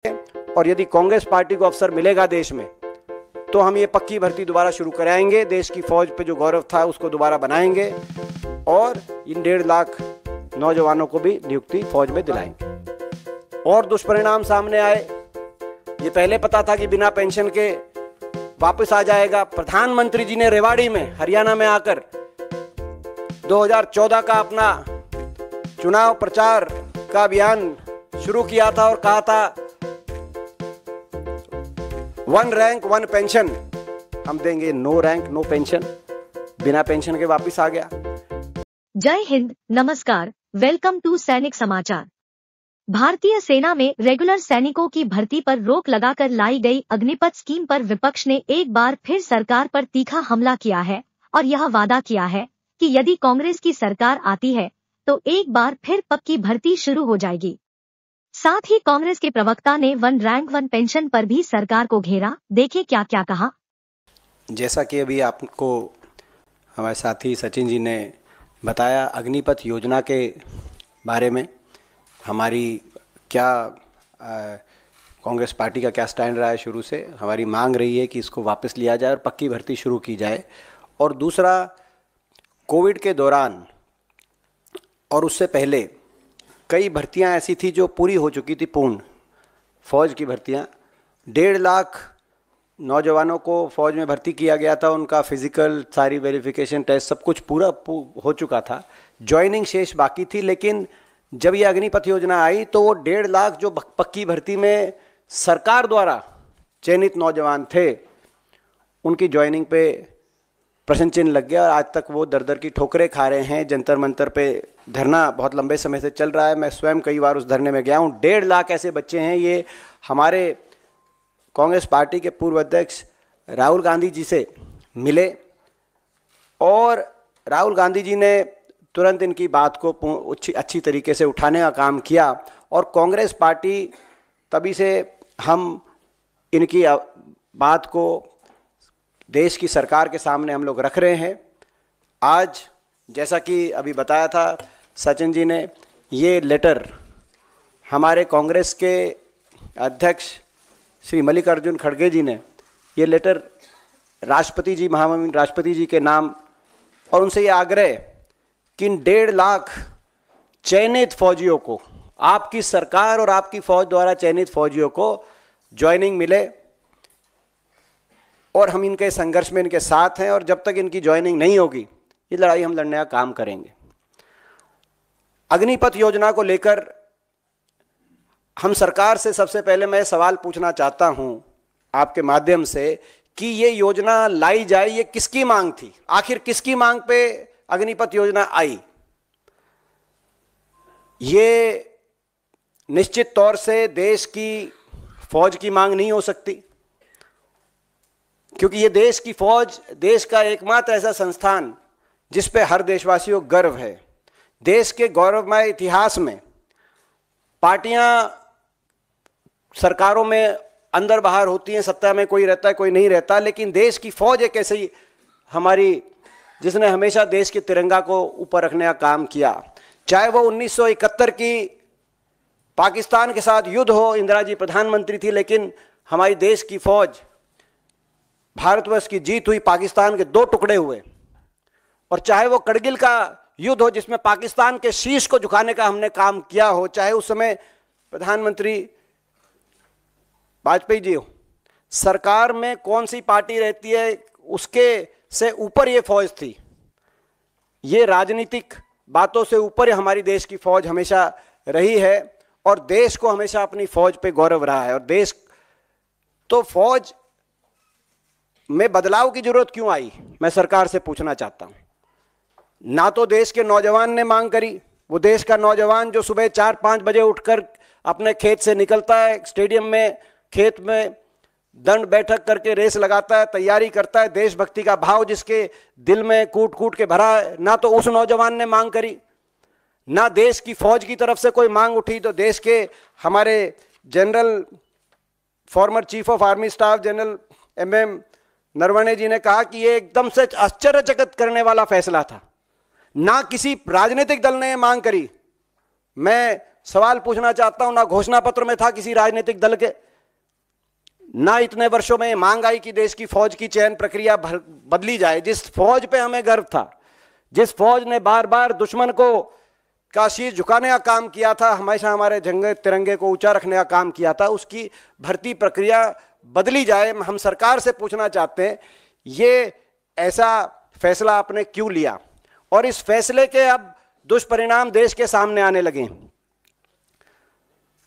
और यदि कांग्रेस पार्टी को अवसर मिलेगा देश में तो हम ये पक्की भर्ती दोबारा शुरू कराएंगे। देश की फौज पे जो गौरव था उसको दोबारा बनाएंगे और इन 1.5 लाख नौजवानों को भी नियुक्ति फौज में दिलाएंगे। और दुष्परिणाम सामने आए, ये पहले पता था कि बिना पेंशन के वापस आ जाएगा। प्रधानमंत्री जी ने रेवाड़ी में हरियाणा में आकर 2014 का अपना चुनाव प्रचार का अभियान शुरू किया था और कहा था 1 रैंक 1 पेंशन हम देंगे, नो रैंक नो पेंशन। बिना पेंशन के वापस आ गया। जय हिंद, नमस्कार, वेलकम टू सैनिक समाचार। भारतीय सेना में रेगुलर सैनिकों की भर्ती पर रोक लगाकर लाई गई अग्निपथ स्कीम पर विपक्ष ने एक बार फिर सरकार पर तीखा हमला किया है और यह वादा किया है कि यदि कांग्रेस की सरकार आती है तो एक बार फिर पक्की भर्ती शुरू हो जाएगी। साथ ही कांग्रेस के प्रवक्ता ने 1 रैंक 1 पेंशन पर भी सरकार को घेरा। देखें क्या क्या कहा। जैसा कि अभी आपको हमारे साथी सचिन जी ने बताया अग्निपथ योजना के बारे में, हमारी क्या कांग्रेस पार्टी का क्या स्टैंड रहा है। शुरू से हमारी मांग रही है कि इसको वापस लिया जाए और पक्की भर्ती शुरू की जाए। और दूसरा, कोविड के दौरान और उससे पहले कई भर्तियां ऐसी थी जो पूरी हो चुकी थी, पूर्ण फौज की भर्तियां। 1.5 लाख नौजवानों को फौज में भर्ती किया गया था। उनका फिजिकल, सारी वेरिफिकेशन टेस्ट सब कुछ पूरा हो चुका था। ज्वाइनिंग शेष बाकी थी। लेकिन जब ये अग्निपथ योजना आई तो वो 1.5 लाख जो पक्की भर्ती में सरकार द्वारा चयनित नौजवान थे, उनकी ज्वाइनिंग पे प्रश्न चिन्ह लग गया और आज तक वो दर दर की ठोकरें खा रहे हैं। जंतर मंतर पे धरना बहुत लंबे समय से चल रहा है। मैं स्वयं कई बार उस धरने में गया हूँ। 1.5 लाख ऐसे बच्चे हैं। ये हमारे कांग्रेस पार्टी के पूर्व अध्यक्ष राहुल गांधी जी से मिले और राहुल गांधी जी ने तुरंत इनकी बात को अच्छी तरीके से उठाने का काम किया और कांग्रेस पार्टी तभी से हम इनकी बात को देश की सरकार के सामने हम लोग रख रहे हैं। आज जैसा कि अभी बताया था सचिन जी ने, ये लेटर हमारे कांग्रेस के अध्यक्ष श्री मल्लिकार्जुन खड़गे जी ने ये लेटर राष्ट्रपति जी, महामहिम राष्ट्रपति जी के नाम, और उनसे ये आग्रह कि इन 1.5 लाख चयनित फौजियों को, आपकी सरकार और आपकी फौज द्वारा चयनित फौजियों को ज्वाइनिंग मिले और हम इनके संघर्ष में इनके साथ हैं। और जब तक इनकी ज्वाइनिंग नहीं होगी ये लड़ाई हम लड़ने का काम करेंगे। अग्निपथ योजना को लेकर हम सरकार से सबसे पहले मैं सवाल पूछना चाहता हूं आपके माध्यम से कि ये योजना लाई जाए, ये किसकी मांग थी? आखिर किसकी मांग पे अग्निपथ योजना आई? ये निश्चित तौर से देश की फौज की मांग नहीं हो सकती, क्योंकि ये देश की फौज, देश का एकमात्र ऐसा संस्थान जिस पे हर देशवासी को गर्व है। देश के गौरवमय इतिहास में पार्टियां सरकारों में अंदर बाहर होती हैं, सत्ता में कोई रहता है कोई नहीं रहता, लेकिन देश की फौज एक ऐसी हमारी जिसने हमेशा देश के तिरंगा को ऊपर रखने का काम किया। चाहे वो 1971 की पाकिस्तान के साथ युद्ध हो, इंदिरा जी प्रधानमंत्री थी, लेकिन हमारी देश की फौज, भारतवर्ष की जीत हुई, पाकिस्तान के 2 टुकड़े हुए। और चाहे वो करगिल का युद्ध हो जिसमें पाकिस्तान के शीश को झुकाने का हमने काम किया हो, चाहे उस समय प्रधानमंत्री वाजपेयी जी हो, सरकार में कौन सी पार्टी रहती है उसके से ऊपर ये फौज थी। ये राजनीतिक बातों से ऊपर हमारी देश की फौज हमेशा रही है और देश को हमेशा अपनी फौज पे गौरव रहा है। और देश तो फौज में बदलाव की जरूरत क्यों आई, मैं सरकार से पूछना चाहता हूं। ना तो देश के नौजवान ने मांग करी, वो देश का नौजवान जो सुबह 4-5 बजे उठकर अपने खेत से निकलता है, स्टेडियम में, खेत में दंड बैठक करके रेस लगाता है, तैयारी करता है, देशभक्ति का भाव जिसके दिल में कूट कूट के भरा है, ना तो उस नौजवान ने मांग करी, ना देश की फौज की तरफ से कोई मांग उठी। तो देश के हमारे general, former chief of army staff general MM Naravane ji ने कहा कि ये एकदम से आश्चर्यचकित करने वाला फैसला था। ना किसी राजनीतिक दल ने मांग करी। मैं सवाल पूछना चाहता हूं, ना घोषणा पत्र में था किसी राजनीतिक दल के, ना इतने वर्षों में मांग आई कि देश की फौज की चयन प्रक्रिया बदली जाए। जिस फौज पे हमें गर्व था, जिस फौज ने बार बार दुश्मन को का शीश झुकाने का काम किया था, हमेशा हमारे झंडे तिरंगे को ऊंचा रखने का काम किया था, उसकी भर्ती प्रक्रिया बदली जाए। हम सरकार से पूछना चाहते हैं, ये ऐसा फैसला आपने क्यों लिया? और इस फैसले के अब दुष्परिणाम देश के सामने आने लगे।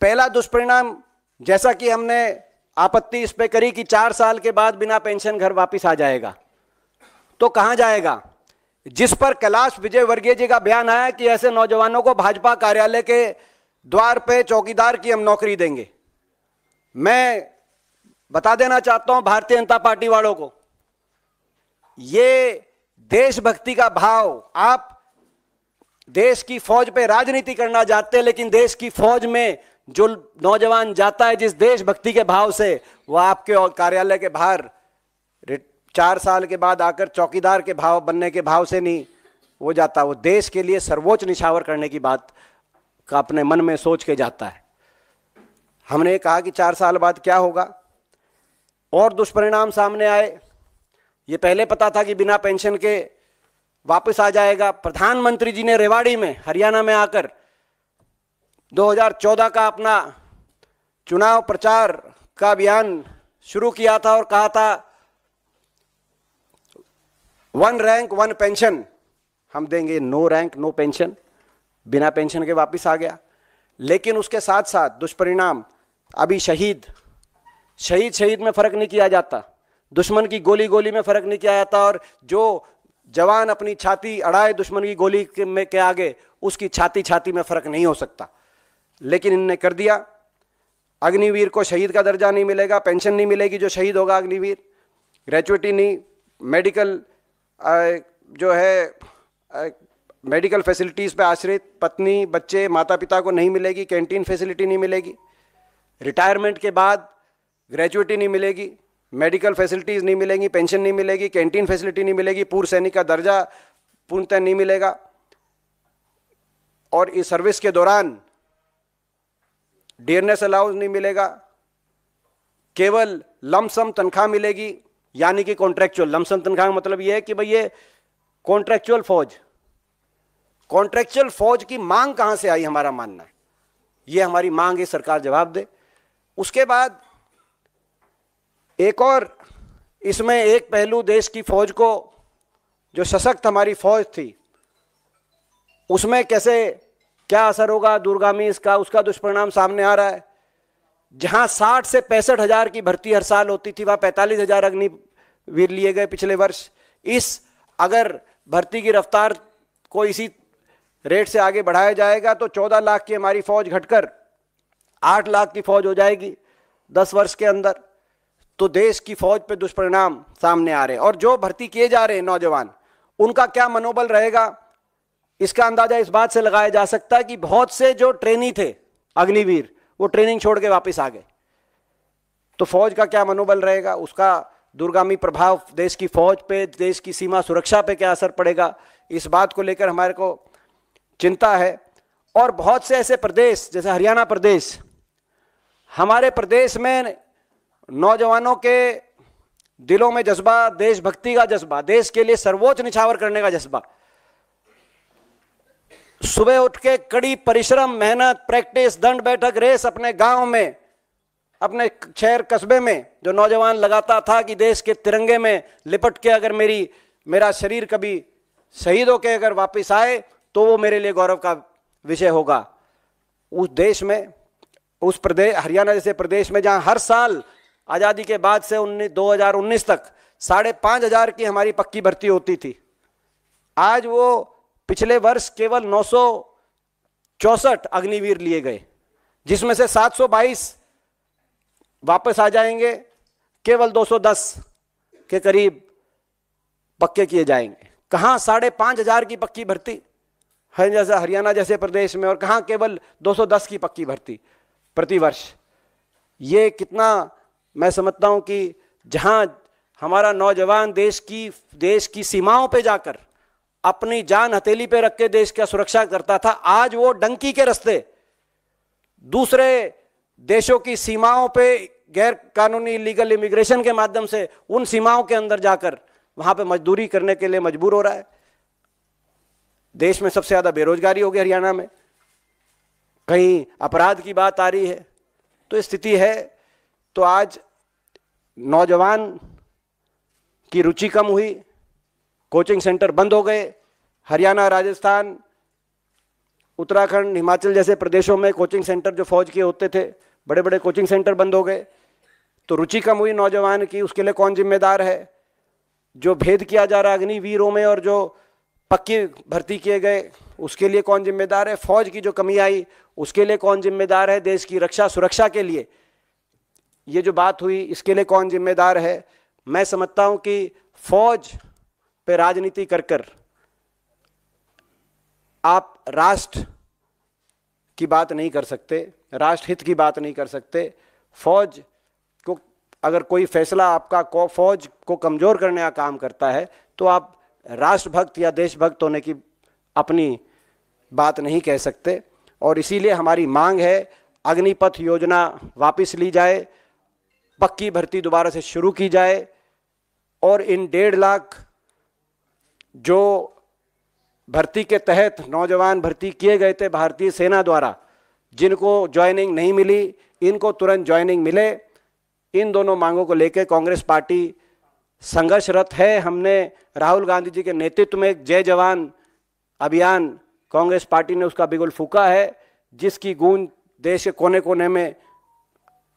पहला दुष्परिणाम, जैसा कि हमने आपत्ति इस पे करी कि 4 साल के बाद बिना पेंशन घर वापस आ जाएगा, तो कहां जाएगा? जिस पर कैलाश विजयवर्गीय जी का बयान आया कि ऐसे नौजवानों को भाजपा कार्यालय के द्वार पे चौकीदार की हम नौकरी देंगे। मैं बता देना चाहता हूं भारतीय जनता पार्टी वालों को, ये देशभक्ति का भाव, आप देश की फौज पे राजनीति करना चाहते हैं, लेकिन देश की फौज में जो नौजवान जाता है जिस देशभक्ति के भाव से, वह आपके कार्यालय के बाहर 4 साल के बाद आकर चौकीदार के भाव बनने के भाव से नहीं वो जाता, वो देश के लिए सर्वोच्च निछावर करने की बात का अपने मन में सोच के जाता है। हमने कहा कि 4 साल बाद क्या होगा, और दुष्परिणाम सामने आए। ये पहले पता था कि बिना पेंशन के वापस आ जाएगा। प्रधानमंत्री जी ने रेवाड़ी में, हरियाणा में आकर 2014 का अपना चुनाव प्रचार का अभियान शुरू किया था और कहा था 1 रैंक 1 पेंशन हम देंगे। नो रैंक नो पेंशन, बिना पेंशन के वापस आ गया। लेकिन उसके साथ साथ दुष्परिणाम, अभी शहीद में फर्क नहीं किया जाता, दुश्मन की गोली में फर्क नहीं किया जाता, और जो जवान अपनी छाती अड़ाए दुश्मन की गोली के आगे, उसकी छाती में फर्क नहीं हो सकता। लेकिन इनने कर दिया। अग्निवीर को शहीद का दर्जा नहीं मिलेगा, पेंशन नहीं मिलेगी जो शहीद होगा अग्निवीर, ग्रेजुएटी नहीं, मेडिकल जो है मेडिकल फैसिलिटीज पे आश्रित पत्नी बच्चे माता पिता को नहीं मिलेगी, कैंटीन फैसिलिटी नहीं मिलेगी, रिटायरमेंट के बाद ग्रेजुएटी नहीं मिलेगी, मेडिकल फैसिलिटीज नहीं मिलेंगी, पेंशन नहीं मिलेगी, कैंटीन फैसिलिटी नहीं मिलेगी, पूर्व सैनिक का दर्जा पूर्णतः नहीं मिलेगा, और इस सर्विस के दौरान डियरनेस अलाउंस नहीं मिलेगा, केवल लमसम तनख्वाह मिलेगी, यानी कि कॉन्ट्रैक्चुअल। लमसम तनख्वाह का मतलब यह है कि भाई ये कॉन्ट्रैक्चुअल फौज की मांग कहां से आई, हमारा मानना है ये हमारी मांग है, सरकार जवाब दे। उसके बाद एक और इसमें एक पहलू, देश की फौज को, जो सशक्त हमारी फौज थी, उसमें कैसे क्या असर होगा दूरगामी इसका, उसका दुष्परिणाम सामने आ रहा है। जहां 60 से 65 हजार की भर्ती हर साल होती थी, वहां 45 हजार अग्निवीर लिए गए पिछले वर्ष। इस अगर भर्ती की रफ्तार को इसी रेट से आगे बढ़ाया जाएगा तो 14 लाख की हमारी फौज घटकर 8 लाख की फौज हो जाएगी 10 वर्ष के अंदर। तो देश की फौज पे दुष्परिणाम सामने आ रहे हैं, और जो भर्ती किए जा रहे हैं नौजवान, उनका क्या मनोबल रहेगा, इसका अंदाजा इस बात से लगाया जा सकता है कि बहुत से जो ट्रेनी थे अग्निवीर, वो ट्रेनिंग छोड़ के वापस आ गए। तो फौज का क्या मनोबल रहेगा, उसका दूरगामी प्रभाव देश की फौज पे, देश की सीमा सुरक्षा पे क्या असर पड़ेगा, इस बात को लेकर हमारे को चिंता है। और बहुत से ऐसे प्रदेश जैसे हरियाणा प्रदेश, हमारे प्रदेश में नौजवानों के दिलों में जज्बा, देशभक्ति का जज्बा, देश के लिए सर्वोच्च निछावर करने का जज्बा, सुबह उठ के कड़ी परिश्रम, मेहनत, प्रैक्टिस, दंड बैठक, रेस, अपने गांव में, अपने शहर कस्बे में जो नौजवान लगाता था कि देश के तिरंगे में लिपट के अगर मेरा शरीर कभी शहीद होके अगर वापस आए तो वो मेरे लिए गौरव का विषय होगा। उस देश में, उस प्रदेश, हरियाणा जैसे प्रदेश में, जहां हर साल आज़ादी के बाद से 2019 तक 5,500 की हमारी पक्की भर्ती होती थी, आज वो पिछले वर्ष केवल 964 अग्निवीर लिए गए, जिसमें से 722 वापस आ जाएंगे, केवल 210 के करीब पक्के किए जाएंगे। कहां 5,500 की पक्की भर्ती है जैसे हरियाणा जैसे प्रदेश में, और कहां केवल 210 की पक्की भर्ती प्रति वर्ष। ये कितना, मैं समझता हूं कि जहां हमारा नौजवान देश की सीमाओं पे जाकर अपनी जान हथेली पे रख के देश की सुरक्षा करता था, आज वो डंकी के रास्ते दूसरे देशों की सीमाओं पे गैर कानूनी इलीगल इमिग्रेशन के माध्यम से उन सीमाओं के अंदर जाकर वहां पे मजदूरी करने के लिए मजबूर हो रहा है। देश में सबसे ज्यादा बेरोजगारी हो गई हरियाणा में, कहीं अपराध की बात आ रही है। तो स्थिति है, तो आज नौजवान की रुचि कम हुई, कोचिंग सेंटर बंद हो गए। हरियाणा, राजस्थान, उत्तराखंड, हिमाचल जैसे प्रदेशों में कोचिंग सेंटर जो फौज के होते थे, बड़े बड़े कोचिंग सेंटर बंद हो गए। तो रुचि कम हुई नौजवान की, उसके लिए कौन जिम्मेदार है? जो भेद किया जा रहा है अग्निवीरों में और जो पक्की भर्ती किए गए उसके लिए कौन जिम्मेदार है? फौज की जो कमी आई उसके लिए कौन जिम्मेदार है? देश की रक्षा सुरक्षा के लिए ये जो बात हुई इसके लिए कौन जिम्मेदार है? मैं समझता हूं कि फौज पे राजनीति कर कर आप राष्ट्र की बात नहीं कर सकते, राष्ट्रहित की बात नहीं कर सकते। फौज को अगर कोई फैसला आपका फौज को कमजोर करने का काम करता है तो आप राष्ट्रभक्त या देशभक्त होने की अपनी बात नहीं कह सकते। और इसीलिए हमारी मांग है अग्निपथ योजना वापस ली जाए, पक्की भर्ती दोबारा से शुरू की जाए और इन 1.5 लाख जो भर्ती के तहत नौजवान भर्ती किए गए थे भारतीय सेना द्वारा, जिनको ज्वाइनिंग नहीं मिली, इनको तुरंत ज्वाइनिंग मिले। इन दोनों मांगों को लेकर कांग्रेस पार्टी संघर्षरत है। हमने राहुल गांधी जी के नेतृत्व में एक जय जवान अभियान कांग्रेस पार्टी ने उसका बिगुल फूंका है, जिसकी गूंज देश के कोने कोने में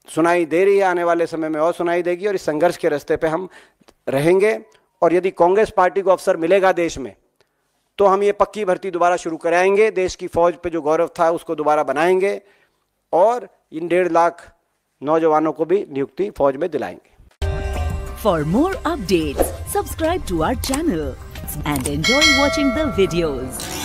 सुनाई दे रही है, आने वाले समय में और सुनाई देगी। और इस संघर्ष के रास्ते पे हम रहेंगे और यदि कांग्रेस पार्टी को अवसर मिलेगा देश में तो हम ये पक्की भर्ती दोबारा शुरू कराएंगे, देश की फौज पे जो गौरव था उसको दोबारा बनाएंगे और इन 1.5 लाख नौजवानों को भी नियुक्ति फौज में दिलाएंगे। For more updates subscribe to our channel and enjoy watching the videos.